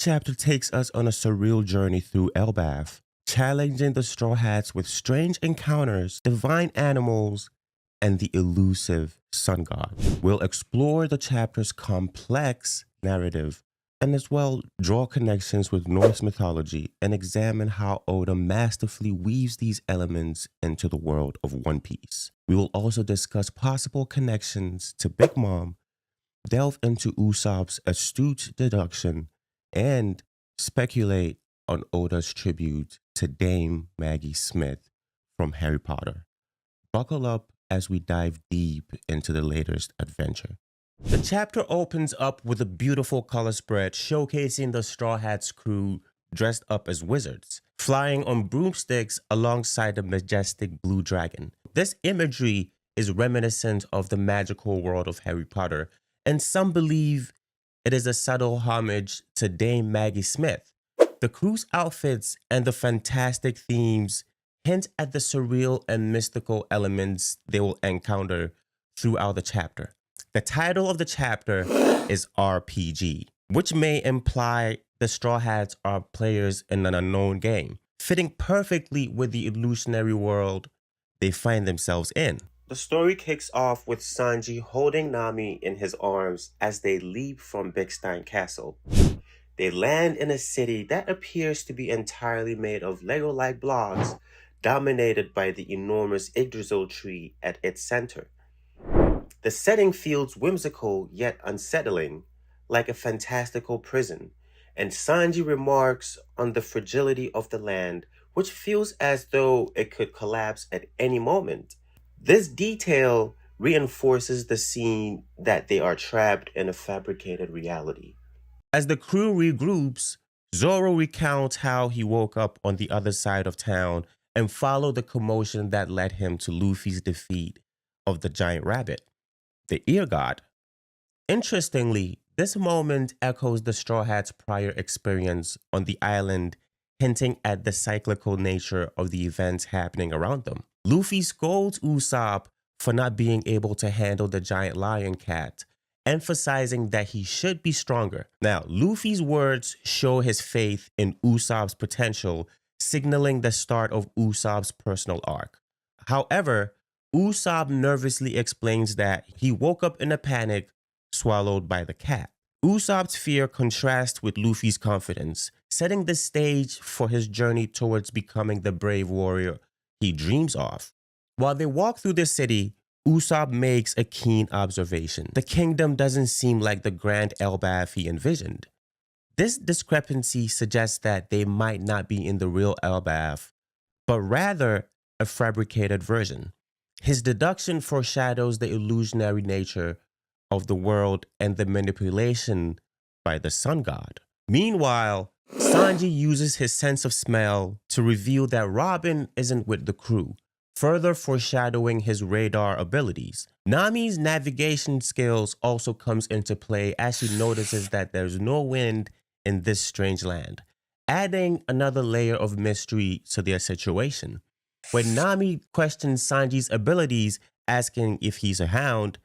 chapter takes us on a surreal journey through Elbaf, challenging the Straw Hats with strange encounters, divine animals, and the elusive sun god. We'll explore the chapter's complex narrative and as well draw connections with Norse mythology and examine how Oda masterfully weaves these elements into the world of One Piece. We will also discuss possible connections to Big Mom, delve into Usopp's astute deduction, and speculate on Oda's tribute to Dame Maggie Smith from Harry Potter. Buckle up as we dive deep into the latest adventure. The chapter opens up with a beautiful color spread showcasing the Straw Hats crew dressed up as wizards, flying on broomsticks alongside the majestic blue dragon. This imagery is reminiscent of the magical world of Harry Potter, and some believe it is a subtle homage to Dame Maggie Smith. The crew's outfits and the fantastic themes hint at the surreal and mystical elements they will encounter throughout the chapter. The title of the chapter is RPG, which may imply the Straw Hats are players in an unknown game, fitting perfectly with the illusionary world they find themselves in. The story kicks off with Sanji holding Nami in his arms as they leap from Big Stein Castle. They land in a city that appears to be entirely made of Lego-like blocks, dominated by the enormous Yggdrasil tree at its center. The setting feels whimsical yet unsettling, like a fantastical prison, and Sanji remarks on the fragility of the land, which feels as though it could collapse at any moment. This detail reinforces the scene that they are trapped in a fabricated reality. As the crew regroups, Zoro recounts how he woke up on the other side of town and followed the commotion that led him to Luffy's defeat of the giant rabbit, the ear god. Interestingly, this moment echoes the Straw Hats' prior experience on the island, hinting at the cyclical nature of the events happening around them. Luffy scolds Usopp for not being able to handle the giant lion cat, emphasizing that he should be stronger. Now, Luffy's words show his faith in Usopp's potential, signaling the start of Usopp's personal arc. However, Usopp nervously explains that he woke up in a panic, swallowed by the cat. Usopp's fear contrasts with Luffy's confidence, setting the stage for his journey towards becoming the brave warrior he dreams of. While they walk through the city, Usopp makes a keen observation. The kingdom doesn't seem like the grand Elbaf he envisioned. This discrepancy suggests that they might not be in the real Elbaf, but rather a fabricated version. His deduction foreshadows the illusionary nature of the world and the manipulation by the sun god. Meanwhile, Sanji uses his sense of smell to reveal that Robin isn't with the crew, further foreshadowing his radar abilities. Nami's navigation skills also comes into play as she notices that there's no wind in this strange land, adding another layer of mystery to their situation. When Nami questions Sanji's abilities, asking if he's a hound,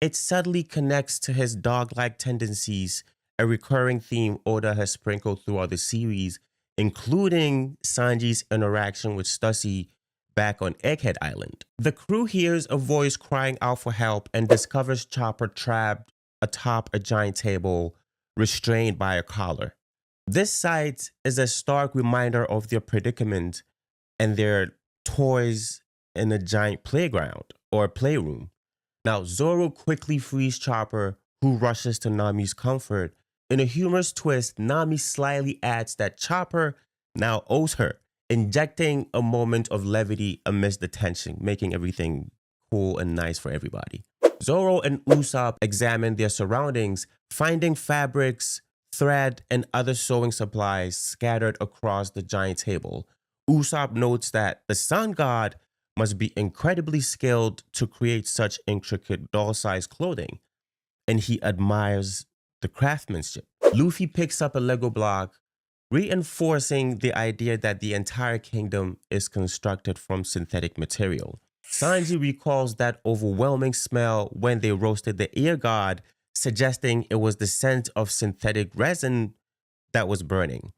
it subtly connects to his dog-like tendencies, a recurring theme Oda has sprinkled throughout the series, including Sanji's interaction with Stussy back on Egghead Island. The crew hears a voice crying out for help and discovers Chopper trapped atop a giant table, restrained by a collar. This sight is a stark reminder of their predicament and their toys in a giant playground or playroom. Now, Zoro quickly frees Chopper, who rushes to Nami's comfort. In a humorous twist, Nami slyly adds that Chopper now owes her, injecting a moment of levity amidst the tension, making everything cool and nice for everybody. Zoro and Usopp examine their surroundings, finding fabrics, thread, and other sewing supplies scattered across the giant table. Usopp notes that the sun god must be incredibly skilled to create such intricate doll-sized clothing, and he admires the craftsmanship. Luffy picks up a Lego block, reinforcing the idea that the entire kingdom is constructed from synthetic material. Sanji recalls that overwhelming smell when they roasted the ear god, suggesting it was the scent of synthetic resin that was burning.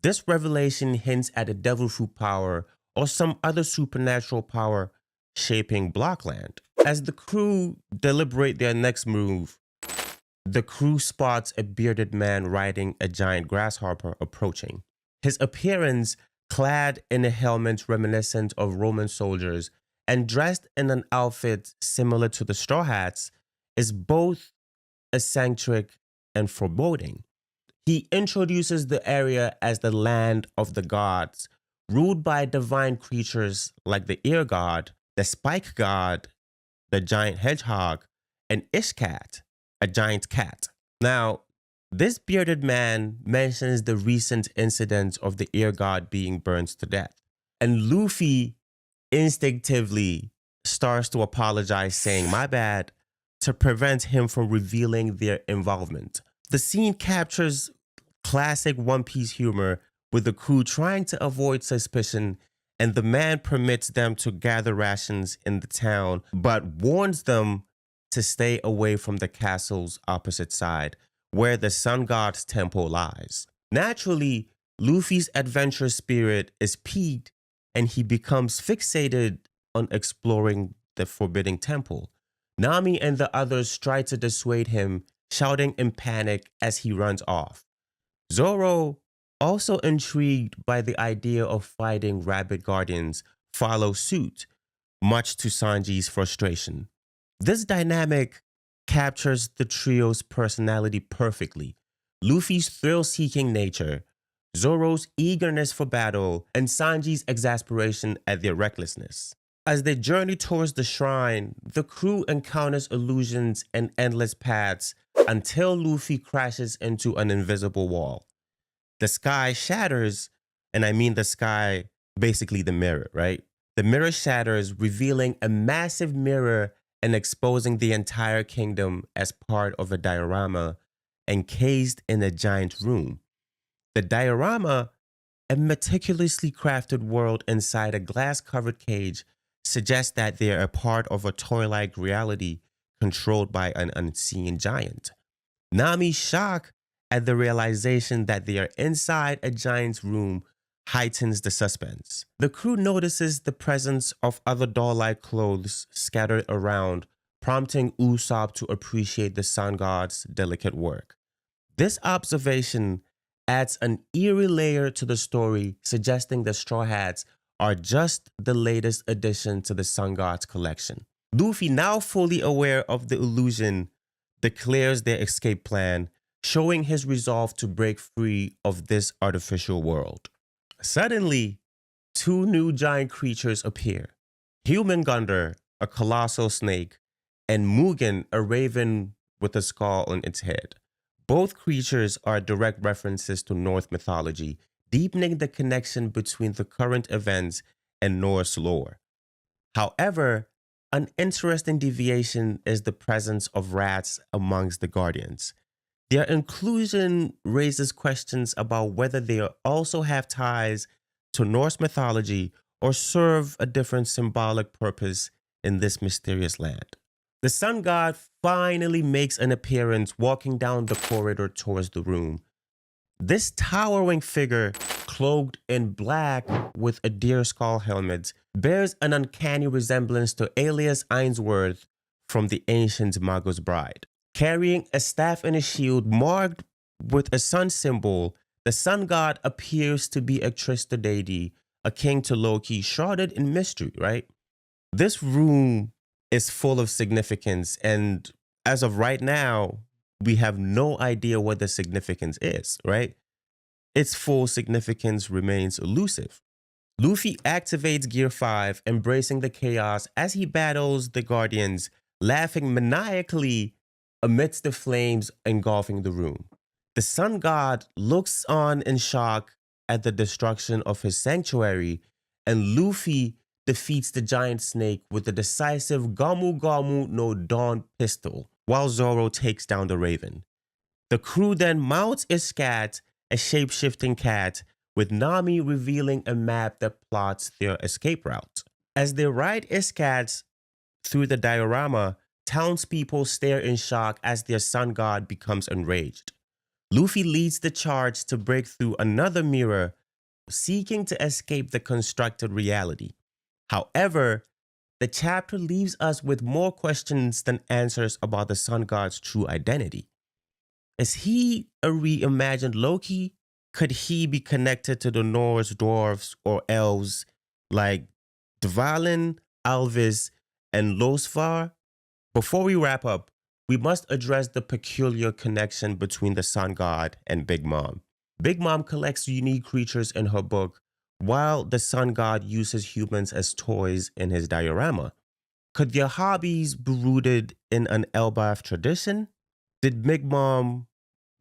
This revelation hints at a devil fruit power or some other supernatural power shaping Blockland. As the crew deliberate their next move, the crew spots a bearded man riding a giant grasshopper approaching. His appearance, clad in a helmet reminiscent of Roman soldiers and dressed in an outfit similar to the Straw Hats, is both eccentric and foreboding. He introduces the area as the land of the gods, ruled by divine creatures like the ear god, the spike god, the giant hedgehog, and Ishkat, a giant cat. Now, this bearded man mentions the recent incident of the ear god being burned to death, and Luffy instinctively starts to apologize, saying, "My bad," to prevent him from revealing their involvement. The scene captures classic One Piece humor, with the crew trying to avoid suspicion, and the man permits them to gather rations in the town, but warns them to stay away from the castle's opposite side, where the sun god's temple lies. Naturally, Luffy's adventurous spirit is piqued, and he becomes fixated on exploring the Forbidden Temple. Nami and the others try to dissuade him, shouting in panic as he runs off. Zoro, also intrigued by the idea of fighting rabbit guardians, follows suit, much to Sanji's frustration. This dynamic captures the trio's personality perfectly. Luffy's thrill-seeking nature, Zoro's eagerness for battle, and Sanji's exasperation at their recklessness. As they journey towards the shrine, the crew encounters illusions and endless paths until Luffy crashes into an invisible wall. The sky shatters, and I mean the sky, basically the mirror, right? The mirror shatters, revealing a massive mirror and exposing the entire kingdom as part of a diorama encased in a giant room. The diorama, a meticulously crafted world inside a glass-covered cage, suggests that they are a part of a toy-like reality controlled by an unseen giant. Nami's shock at the realization that they are inside a giant's room heightens the suspense. The crew notices the presence of other doll-like clothes scattered around, prompting Usopp to appreciate the sun god's delicate work. This observation adds an eerie layer to the story, suggesting the Straw Hats are just the latest addition to the sun god's collection. Luffy, now fully aware of the illusion, declares their escape plan, showing his resolve to break free of this artificial world. Suddenly, two new giant creatures appear. Human Gunder, a colossal snake, and Mugen, a raven with a skull on its head. Both creatures are direct references to Norse mythology, deepening the connection between the current events and Norse lore. However, an interesting deviation is the presence of rats amongst the Guardians. Their inclusion raises questions about whether they also have ties to Norse mythology or serve a different symbolic purpose in this mysterious land. The sun god finally makes an appearance, walking down the corridor towards the room. This towering figure, cloaked in black with a deer skull helmet, bears an uncanny resemblance to Alias Ainsworth from the ancient Mago's Bride. Carrying a staff and a shield marked with a sun symbol, the sun god appears to be a trickster deity, akin to Loki, shrouded in mystery, right? This room is full of significance, and as of right now, we have no idea what the significance is, right? Its full significance remains elusive. Luffy activates Gear 5, embracing the chaos as he battles the Guardians, laughing maniacally amidst the flames engulfing the room. The sun god looks on in shock at the destruction of his sanctuary, and Luffy defeats the giant snake with the decisive Gomu Gomu no Dawn pistol, while Zoro takes down the raven. The crew then mounts Ishkat, a shape-shifting cat, with Nami revealing a map that plots their escape route. As they ride Ishkat through the diorama, townspeople stare in shock as their sun god becomes enraged. Luffy leads the charge to break through another mirror, seeking to escape the constructed reality. However, the chapter leaves us with more questions than answers about the sun god's true identity. Is he a reimagined Loki? Could he be connected to the Norse dwarves or elves like Dvalin, Alvis, and Losvar? Before we wrap up, we must address the peculiar connection between the sun god and Big Mom. Big Mom collects unique creatures in her book, while the sun god uses humans as toys in his diorama. Could their hobbies be rooted in an Elbaf tradition? Did Big Mom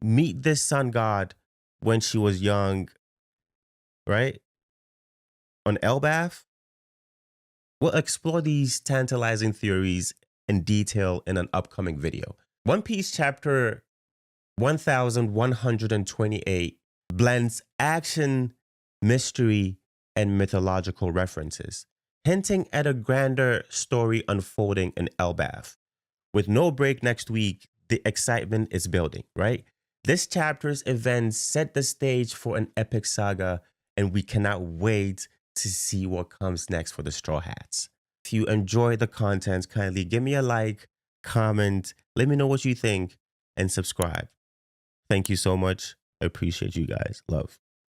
meet this sun god when she was young, right? On Elbaf? We'll explore these tantalizing theories in detail in an upcoming video. One Piece chapter 1128 blends action, mystery, and mythological references, hinting at a grander story unfolding in Elbaf. With no break next week, the excitement is building, right? This chapter's events set the stage for an epic saga, and we cannot wait to see what comes next for the Straw Hats. If you enjoy the content, kindly give me a like, comment, let me know what you think, and subscribe. Thank you so much. I appreciate you guys. Love.